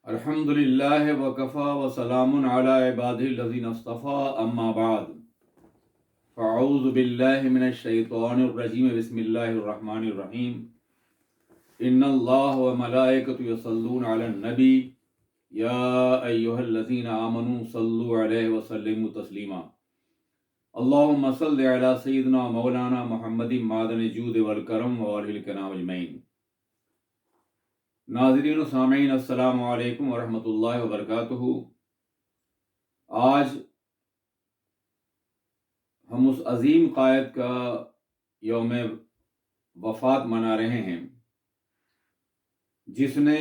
الحمد للہ وکفا وسلام علی عبادہ الذین اصطفى اما بعد فاعوذ باللہ من الشیطان الرجیم بسم اللہ الرحمن الرحیم ان اللہ وملائکۃ یصلون علی النبی یا ایھا الذین آمنوا صلوا علیہ وسلموا تسلیما اللہم صل علی سیدنا مولانا محمد معدن الجود والکرم وآلہ الکرام اجمعین۔ ناظرین و سامعین، السلام علیکم ورحمۃ اللہ وبرکاتہ۔ آج ہم اس عظیم قائد کا یوم وفات منا رہے ہیں جس نے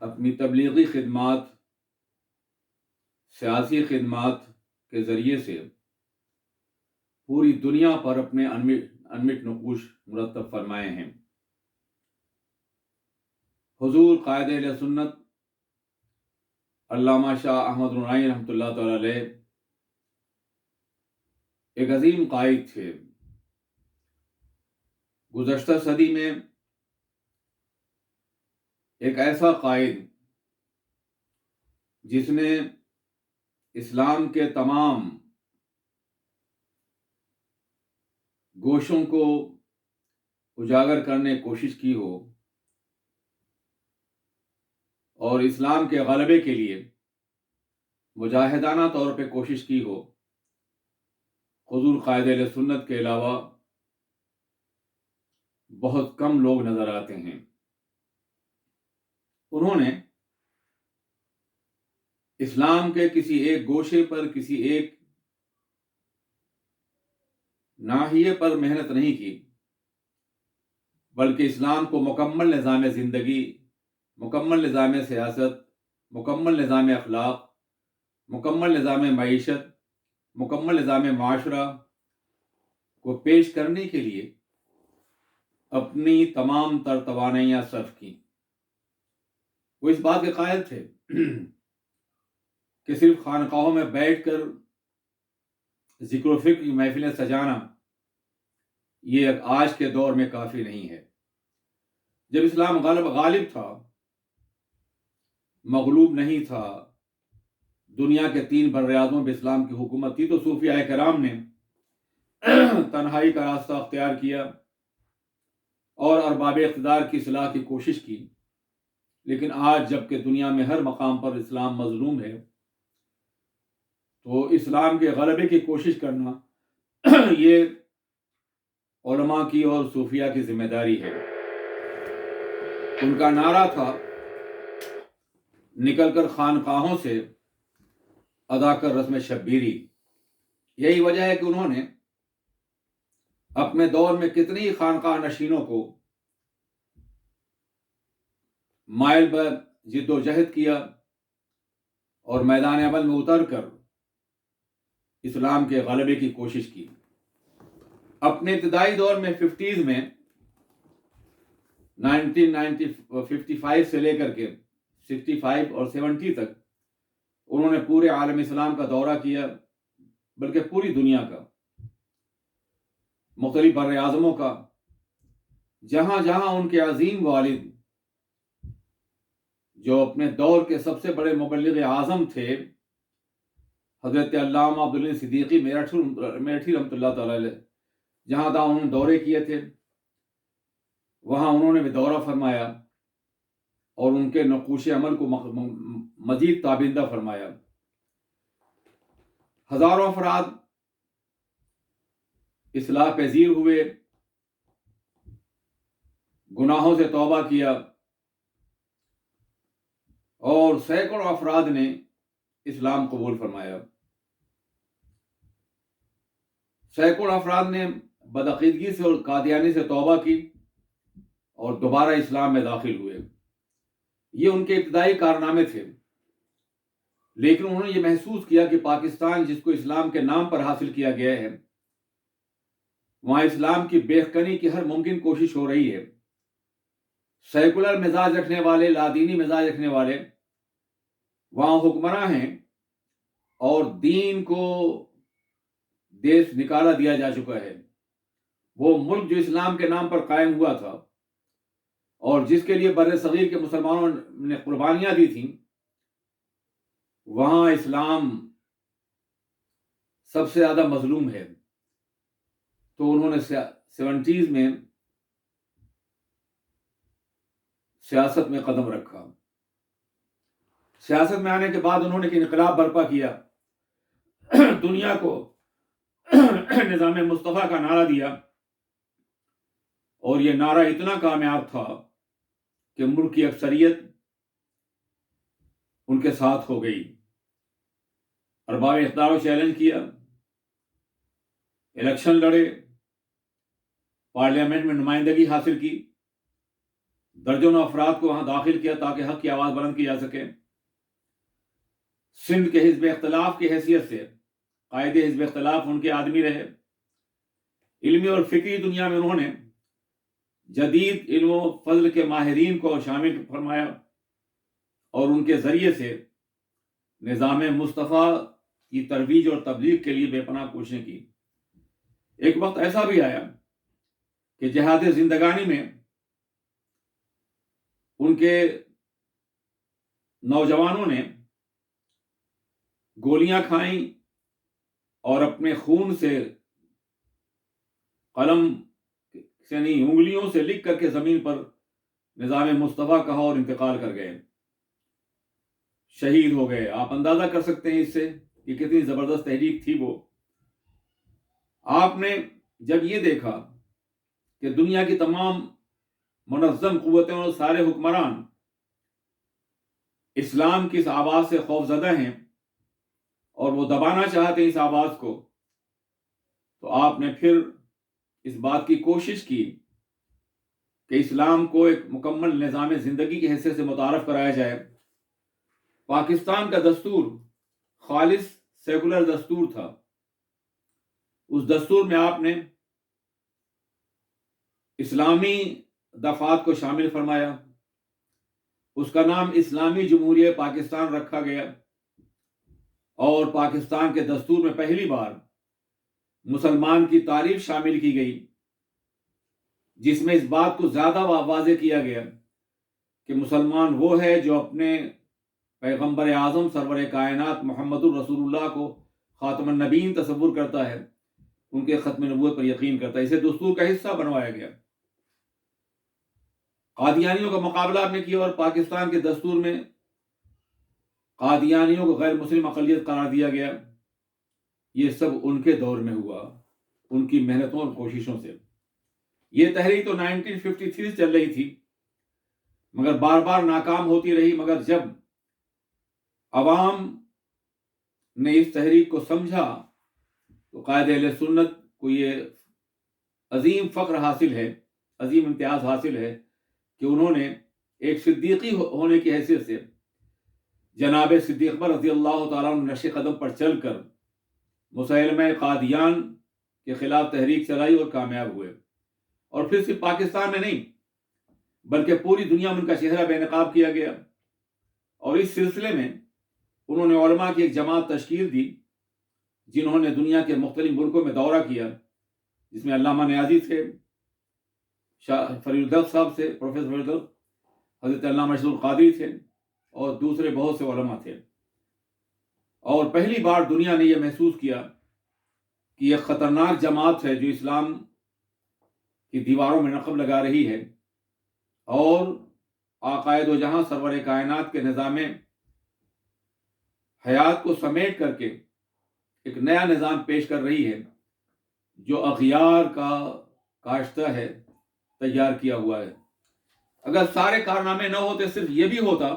اپنی تبلیغی خدمات، سیاسی خدمات کے ذریعے سے پوری دنیا پر اپنے انمٹ نقوش مرتب فرمائے ہیں۔ حضور قائد اہل سنت علامہ شاہ احمد رونائی رحمۃ اللہ تعالی علیہ ایک عظیم قائد تھے۔ گزشتہ صدی میں ایک ایسا قائد جس نے اسلام کے تمام گوشوں کو اجاگر کرنے کی کوشش کی ہو اور اسلام کے غلبے کے لیے مجاہدانہ طور پہ کوشش کی ہو، حضور قائد اہل سنت کے علاوہ بہت کم لوگ نظر آتے ہیں۔ انہوں نے اسلام کے کسی ایک گوشے پر، کسی ایک ناحیے پر محنت نہیں کی، بلکہ اسلام کو مکمل نظام زندگی، مکمل نظام سیاست، مکمل نظام اخلاق، مکمل نظام معیشت، مکمل نظام معاشرہ کو پیش کرنے کے لیے اپنی تمام تر توانائیاں صرف کی۔ وہ اس بات کے قائل تھے کہ صرف خانقاہوں میں بیٹھ کر ذکر و فکر کی محفلیں سجانا یہ آج کے دور میں کافی نہیں ہے۔ جب اسلام غالب تھا، مغلوب نہیں تھا، دنیا کے 3 براعظموں پہ اسلام کی حکومت تھی، تو صوفیاء کرام نے تنہائی کا راستہ اختیار کیا اور ارباب اقتدار کی اصلاح کی کوشش کی۔ لیکن آج جب کہ دنیا میں ہر مقام پر اسلام مظلوم ہے، تو اسلام کے غلبے کی کوشش کرنا یہ علماء کی اور صوفیاء کی ذمہ داری ہے۔ ان کا نعرہ تھا، نکل کر خانقاہوں سے ادا کر رسم شبیری۔ یہی وجہ ہے کہ انہوں نے اپنے دور میں کتنی خانقاہ نشینوں کو مائل بر جد و جہد کیا اور میدان عمل میں اتر کر اسلام کے غلبے کی کوشش کی۔ اپنے ابتدائی دور میں 50s میں 1955 سے لے کر کے 65 اور 70 تک انہوں نے پورے عالم اسلام کا دورہ کیا، بلکہ پوری دنیا کا، مختلف بر اعظموں کا، جہاں جہاں ان کے عظیم والد جو اپنے دور کے سب سے بڑے مبلغ اعظم تھے، حضرت علامہ عبداللہ صدیقی میرٹھی رحمۃ اللہ تعالی علیہ، جہاں تہاں انہوں نے دورے کیے تھے، وہاں انہوں نے بھی دورہ فرمایا اور ان کے نقوش عمل کو مزید تابندہ فرمایا۔ ہزاروں افراد اصلاح پذیر ہوئے، گناہوں سے توبہ کیا، اور سینکڑوں افراد نے اسلام قبول فرمایا۔ سینکڑوں افراد نے بدعقیدگی سے اور قادیانی سے توبہ کی اور دوبارہ اسلام میں داخل ہوئے۔ یہ ان کے ابتدائی کارنامے تھے، لیکن انہوں نے یہ محسوس کیا کہ پاکستان جس کو اسلام کے نام پر حاصل کیا گیا ہے، وہاں اسلام کی بےخکنی کی ہر ممکن کوشش ہو رہی ہے۔ سیکولر مزاج رکھنے والے، لادینی مزاج رکھنے والے وہاں حکمراں ہیں، اور دین کو دیش نکالا دیا جا چکا ہے۔ وہ ملک جو اسلام کے نام پر قائم ہوا تھا اور جس کے لیے بر صغیر کے مسلمانوں نے قربانیاں دی تھیں، وہاں اسلام سب سے زیادہ مظلوم ہے. تو انہوں نے 70s میں سیاست میں قدم رکھا. سیاست میں آنے کے بعد انہوں نے ایک انقلاب برپا کیا، دنیا کو نظام مصطفیٰ کا نعرہ دیا، اور یہ نعرہ اتنا کامیاب تھا کہ ملک کی اکثریت ان کے ساتھ ہو گئی. ارباب اقتدار کو چیلنج کیا، الیکشن لڑے، پارلیمنٹ میں نمائندگی حاصل کی، درجنوں افراد کو وہاں داخل کیا تاکہ حق کی آواز بلند کی جا سکے. سندھ کے حزب اختلاف کی حیثیت سے قائد حزب اختلاف ان کے آدمی رہے. علمی اور فکری دنیا میں انہوں نے جدید علم و فضل کے ماہرین کو شامل فرمایا اور ان کے ذریعے سے نظام مصطفیٰ کی ترویج اور تبلیغ کے لیے بے پناہ کوششیں کی. ایک وقت ایسا بھی آیا کہ جہاد زندگانی میں ان کے نوجوانوں نے گولیاں کھائیں اور اپنے خون سے، قلم سے نہیں انگلیوں سے لکھ کر کے زمین پر نظام مصطفیٰ کہا اور انتقال کر گئے، شہید ہو گئے. آپ اندازہ کر سکتے ہیں اس سے کہ کتنی زبردست تحریک تھی وہ. آپ نے جب یہ دیکھا کہ دنیا کی تمام منظم قوتیں اور سارے حکمران اسلام کی اس آواز سے خوف زدہ ہیں اور وہ دبانا چاہتے ہیں اس آواز کو، تو آپ نے پھر اس بات کی کوشش کی کہ اسلام کو ایک مکمل نظام زندگی کی حیثیت سے متعارف کرایا جائے. پاکستان کا دستور خالص سیکولر دستور تھا. اس دستور میں آپ نے اسلامی دفعات کو شامل فرمایا. اس کا نام اسلامی جمہوریہ پاکستان رکھا گیا، اور پاکستان کے دستور میں پہلی بار مسلمان کی تعریف شامل کی گئی، جس میں اس بات کو زیادہ واضح کیا گیا کہ مسلمان وہ ہے جو اپنے پیغمبر اعظم سرور کائنات محمد الرسول اللہ کو خاتم النبیین تصور کرتا ہے، ان کے ختم نبوت پر یقین کرتا ہے. اسے دستور کا حصہ بنوایا گیا. قادیانیوں کا مقابلہ آپ نے کیا اور پاکستان کے دستور میں قادیانیوں کو غیر مسلم اقلیت قرار دیا گیا. یہ سب ان کے دور میں ہوا، ان کی محنتوں اور کوششوں سے. یہ تحریک تو 1953 چل رہی تھی، مگر بار بار ناکام ہوتی رہی. مگر جب عوام نے اس تحریک کو سمجھا تو قائد اہل سنت کو یہ عظیم فخر حاصل ہے، عظیم امتیاز حاصل ہے کہ انہوں نے ایک صدیقی ہونے کی حیثیت سے جناب صدیق اکبر رضی اللہ تعالیٰ عنہ نقش قدم پر چل کر مسیلمہ قادیان کے خلاف تحریک چلائی اور کامیاب ہوئے. اور پھر صرف پاکستان میں نہیں بلکہ پوری دنیا میں ان کا چہرہ بے نقاب کیا گیا. اور اس سلسلے میں انہوں نے علماء کی ایک جماعت تشکیل دی، جنہوں نے دنیا کے مختلف ملکوں میں دورہ کیا، جس میں علامہ نیازی تھے، شاہ فرید الدق صاحب سے، پروفیسر فرید الدق، حضرت علامہ رشید القادری تھے، اور دوسرے بہت سے علماء تھے. اور پہلی بار دنیا نے یہ محسوس کیا کہ یہ خطرناک جماعت ہے جو اسلام کی دیواروں میں نقب لگا رہی ہے اور عقائد و جہاں سرور کائنات کے نظام حیات کو سمیٹ کر کے ایک نیا نظام پیش کر رہی ہے جو اغیار کا کاشتہ ہے، تیار کیا ہوا ہے. اگر سارے کارنامے نہ ہوتے، صرف یہ بھی ہوتا،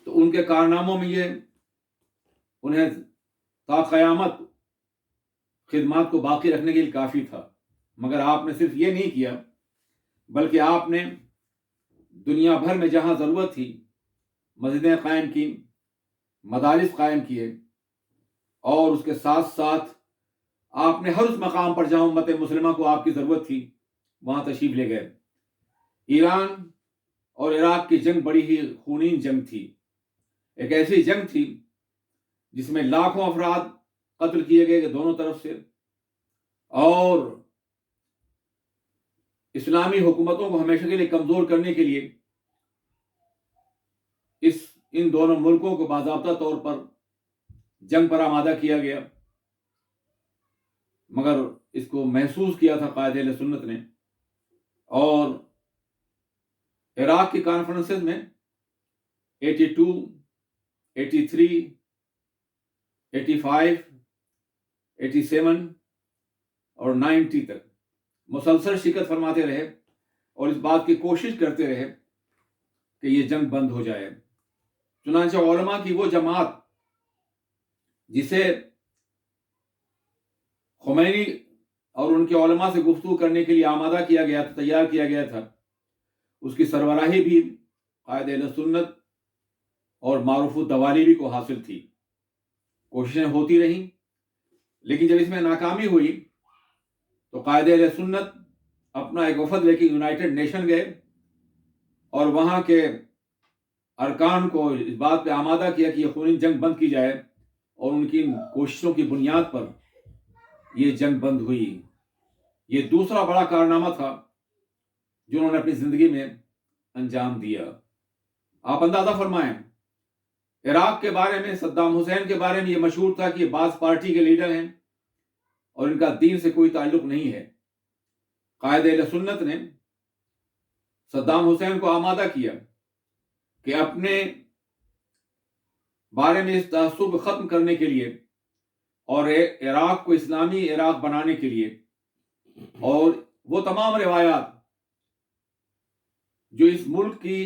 تو ان کے کارناموں میں یہ انہیں تا قیامت خدمات کو باقی رکھنے کے لیے کافی تھا. مگر آپ نے صرف یہ نہیں کیا، بلکہ آپ نے دنیا بھر میں جہاں ضرورت تھی مسجدیں قائم کی، مدارس قائم کیے، اور اس کے ساتھ ساتھ آپ نے ہر اس مقام پر جہاں امت مسلمہ کو آپ کی ضرورت تھی وہاں تشریف لے گئے. ایران اور عراق کی جنگ بڑی ہی خونین جنگ تھی. ایک ایسی جنگ تھی جس میں لاکھوں افراد قتل کیے گئے دونوں طرف سے، اور اسلامی حکومتوں کو ہمیشہ کے لیے کمزور کرنے کے لیے ان دونوں ملکوں کو باضابطہ طور پر جنگ پر آمادہ کیا گیا، مگر اس کو محسوس کیا تھا قائد اہل سنت نے، اور عراق کی کانفرنسز میں 82، 83، 85، 87 اور 90 تک مسلسل شرکت فرماتے رہے اور اس بات کی کوشش کرتے رہے کہ یہ جنگ بند ہو جائے۔ چنانچہ علماء کی وہ جماعت جسے خمینی اور ان کے علماء سے گفتگو کرنے کے لیے آمادہ کیا گیا تھا، تیار کیا گیا تھا، اس کی سربراہی بھی قائد اہل سنت اور معروف الدوالیری کو حاصل تھی۔ کوششیں ہوتی رہیں، لیکن جب اس میں ناکامی ہوئی تو قائد اہل سنت اپنا ایک وفد لے کے یونائٹڈ نیشن گئے اور وہاں کے ارکان کو اس بات پہ آمادہ کیا کہ یہ خونین جنگ بند کی جائے، اور ان کی کوششوں کی بنیاد پر یہ جنگ بند ہوئی۔ یہ دوسرا بڑا کارنامہ تھا جو انہوں نے اپنی زندگی میں انجام دیا۔ آپ اندازہ فرمائیں، عراق کے بارے میں، صدام حسین کے بارے میں یہ مشہور تھا کہ یہ بعض پارٹی کے لیڈر ہیں اور ان کا دین سے کوئی تعلق نہیں ہے۔ قائد اہل سنت نے صدام حسین کو آمادہ کیا کہ اپنے بارے میں اس تعصب کو ختم کرنے کے لیے اور عراق کو اسلامی عراق بنانے کے لیے، اور وہ تمام روایات جو اس ملک کی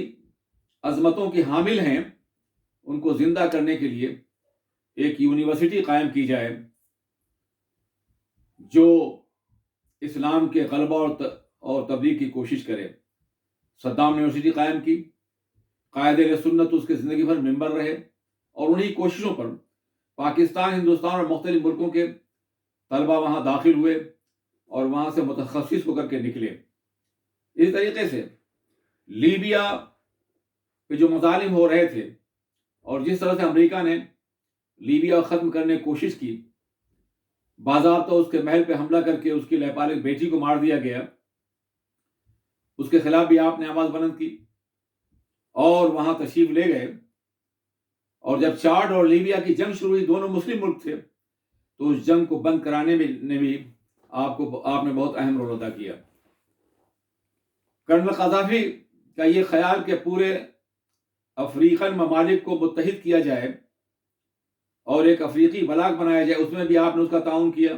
عظمتوں کی حامل ہیں ان کو زندہ کرنے کے لیے ایک یونیورسٹی قائم کی جائے جو اسلام کے غلبہ اور تبلیغ کی کوشش کرے۔ صدام نے یونیورسٹی قائم کی، قائد اہل سنت اس کے زندگی بھر ممبر رہے، اور انہی کوششوں پر پاکستان، ہندوستان اور مختلف ملکوں کے طلبہ وہاں داخل ہوئے اور وہاں سے متخصص ہو کر کے نکلے۔ اس طریقے سے لیبیا پہ جو مظالم ہو رہے تھے اور جس طرح سے امریکہ نے لیبیا ختم کرنے کی کوشش کی، باضابطہ اس کے محل پہ حملہ کر کے اس کی لیپالک بیٹی کو مار دیا گیا، اس کے خلاف بھی آپ نے آواز بلند کی اور وہاں تشریف لے گئے۔ اور جب چاڈ اور لیبیا کی جنگ شروع ہوئی، دونوں مسلم ملک تھے، تو اس جنگ کو بند کرانے میں بھی آپ نے بہت اہم رول ادا کیا۔ کرنل قذافی کا یہ خیال کہ پورے افریقن ممالک کو متحد کیا جائے اور ایک افریقی بلاک بنایا جائے، اس میں بھی آپ نے اس کا تعاون کیا۔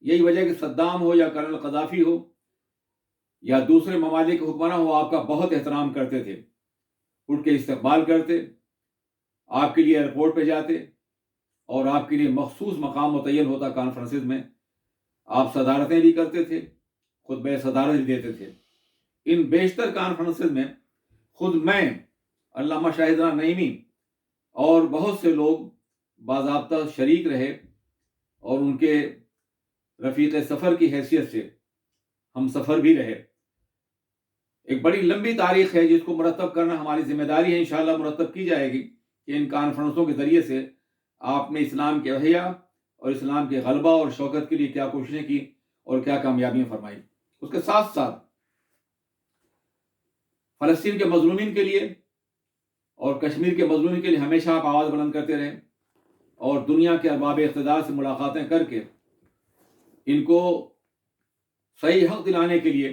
یہی وجہ کہ صدام ہو یا کرنل قذافی ہو یا دوسرے ممالک کے حکمراں ہو، آپ کا بہت احترام کرتے تھے، اٹھ کے استقبال کرتے، آپ کے لیے ایئرپورٹ پہ جاتے اور آپ کے لیے مخصوص مقام متعین ہوتا کانفرنسز میں، آپ صدارتیں بھی کرتے تھے، خطبہ صدارت بھی دیتے تھے۔ ان بیشتر کانفرنسز میں خود میں، علامہ شاہدرہ نعیمی اور بہت سے لوگ باضابطہ شریک رہے اور ان کے رفیق سفر کی حیثیت سے ہم سفر بھی رہے۔ ایک بڑی لمبی تاریخ ہے جس کو مرتب کرنا ہماری ذمہ داری ہے، انشاءاللہ مرتب کی جائے گی کہ ان کانفرنسوں کے ذریعے سے آپ نے اسلام کے احیاء اور اسلام کے غلبہ اور شوکت کے لیے کیا کوششیں کی اور کیا کامیابیاں فرمائی۔ اس کے ساتھ ساتھ فلسطین کے مظلومین کے لیے اور کشمیر کے مظلومین کے لیے ہمیشہ آپ آواز بلند کرتے رہے اور دنیا کے ارباب اقتدار سے ملاقاتیں کر کے ان کو صحیح حق دلانے کے لیے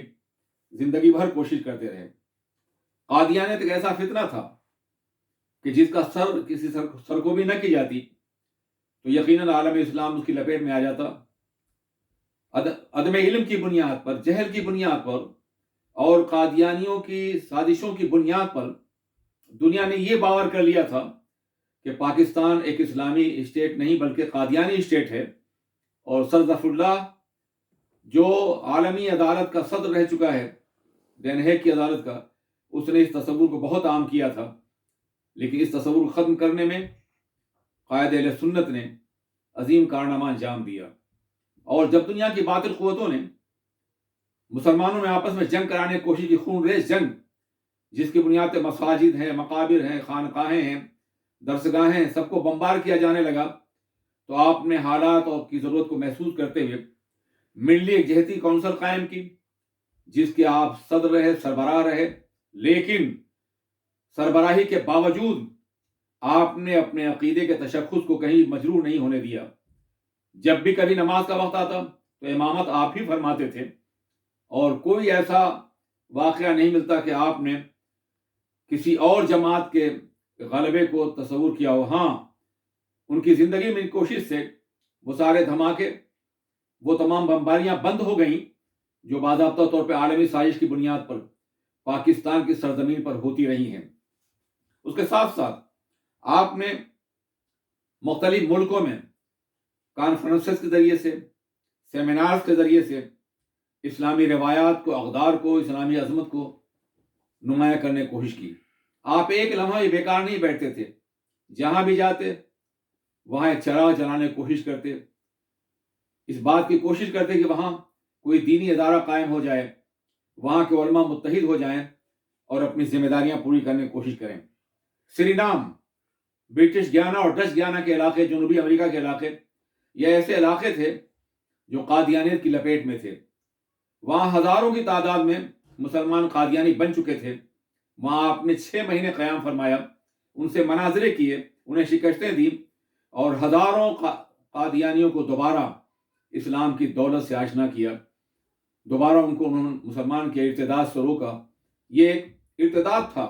زندگی بھر کوشش کرتے رہے۔ قادیانیت ایک ایسا فتنہ تھا کہ جس کا سر کسی سرکوبی نہ کی جاتی تو یقیناً عالم اسلام اس کی لپیٹ میں آ جاتا۔ عدم علم کی بنیاد پر، جہل کی بنیاد پر اور قادیانیوں کی سازشوں کی بنیاد پر دنیا نے یہ باور کر لیا تھا کہ پاکستان ایک اسلامی اسٹیٹ نہیں بلکہ قادیانی اسٹیٹ ہے، اور سر ظفر اللہ جو عالمی عدالت کا صدر رہ چکا ہے، دین ہیگ کی عدالت کا، اس نے اس تصور کو بہت عام کیا تھا، لیکن اس تصور کو ختم کرنے میں قائد اہل سنت نے عظیم کارنامہ انجام دیا۔ اور جب دنیا کی باطل قوتوں نے مسلمانوں میں آپس میں جنگ کرانے کی کوشش کی، خون ریز جنگ جس کی بنیاد پہ مساجد ہیں، مقابر ہیں، خانقاہیں ہیں، درسگاہیں ہیں، سب کو بمبار کیا جانے لگا، تو آپ نے حالات اور کی ضرورت کو محسوس کرتے ہوئے ملی ایک جہتی کونسل قائم کی جس کے آپ صدر رہے، سربراہ رہے، لیکن سربراہی کے باوجود آپ نے اپنے عقیدے کے تشخص کو کہیں مجروح نہیں ہونے دیا۔ جب بھی کبھی نماز کا وقت آتا تو امامت آپ ہی فرماتے تھے، اور کوئی ایسا واقعہ نہیں ملتا کہ آپ نے کسی اور جماعت کے غلبے کو تصور کیا ہو۔ ہاں، ان کی زندگی میں کوشش سے وہ سارے دھماکے، وہ تمام بمباریاں بند ہو گئیں جو باضابطہ طور پہ عالمی سازش کی بنیاد پر پاکستان کی سرزمین پر ہوتی رہی ہیں۔ اس کے ساتھ ساتھ آپ نے مختلف ملکوں میں کانفرنسز کے ذریعے سے، سیمینارز کے ذریعے سے اسلامی روایات کو، اقدار کو، اسلامی عظمت کو نمایاں کرنے کی کوشش کی۔ آپ ایک لمحہ یہ بیکار نہیں بیٹھتے تھے، جہاں بھی جاتے وہاں ایک چراغ جلانے کی کوشش کرتے، اس بات کی کوشش کرتے کہ وہاں کوئی دینی ادارہ قائم ہو جائے، وہاں کے علماء متحد ہو جائیں اور اپنی ذمہ داریاں پوری کرنے کی کوشش کریں۔ سرینام، برٹش گیانا اور ڈچ گیانا کے علاقے، جنوبی امریکہ کے علاقے، یہ ایسے علاقے تھے جو قادیانیت کی لپیٹ میں تھے۔ وہاں ہزاروں کی تعداد میں مسلمان قادیانی بن چکے تھے۔ وہاں آپ نے 6 مہینے قیام فرمایا، ان سے مناظرے کیے، انہیں شکستیں دی، اور ہزاروں قادیانیوں کو دوبارہ اسلام کی دولت سے آشنا کیا، دوبارہ انہوں نے مسلمان کے ارتداد سے روکا۔ یہ ایک ارتداد تھا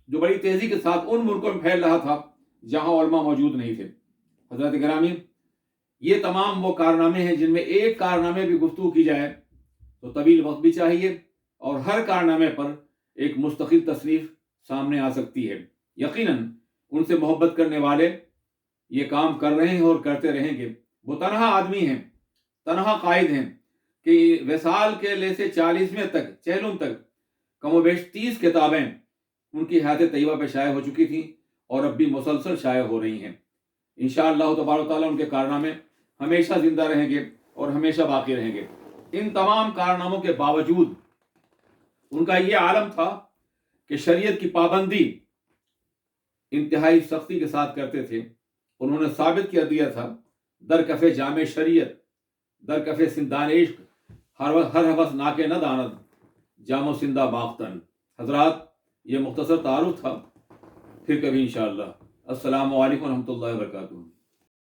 جو بڑی تیزی کے ساتھ ان ملکوں میں پھیل رہا تھا جہاں علماء موجود نہیں تھے۔ حضرات گرامی، یہ تمام وہ کارنامے ہیں جن میں ایک کارنامے بھی گفتگو کی جائے تو طویل وقت بھی چاہیے، اور ہر کارنامے پر ایک مستقل تصنیف سامنے آ سکتی ہے۔ یقیناً ان سے محبت کرنے والے یہ کام کر رہے ہیں اور کرتے رہیں گے۔ وہ تنہا آدمی ہیں، تنہا قائد ہیں کہ وصال کے لے سے 40ویں تک، چہلم تک کم و بیش 30 کتابیں ان کی حیات طیبہ پہ شائع ہو چکی تھیں اور اب بھی مسلسل شائع ہو رہی ہیں۔ انشاءاللہ تبارک و تعالیٰ ان کے کارنامے ہمیشہ زندہ رہیں گے اور ہمیشہ باقی رہیں گے۔ ان تمام کارناموں کے باوجود ان کا یہ عالم تھا کہ شریعت کی پابندی انتہائی سختی کے ساتھ کرتے تھے۔ انہوں نے ثابت کر دیا تھا، در کف جامع شریعت، در کف سندان عشق، ہر حوث ناکے نہ داند، جام و سندہ باختن۔ حضرات، یہ مختصر تعارف تھا، پھر کبھی انشاءاللہ۔ السلام علیکم ورحمۃ اللہ وبرکاتہ۔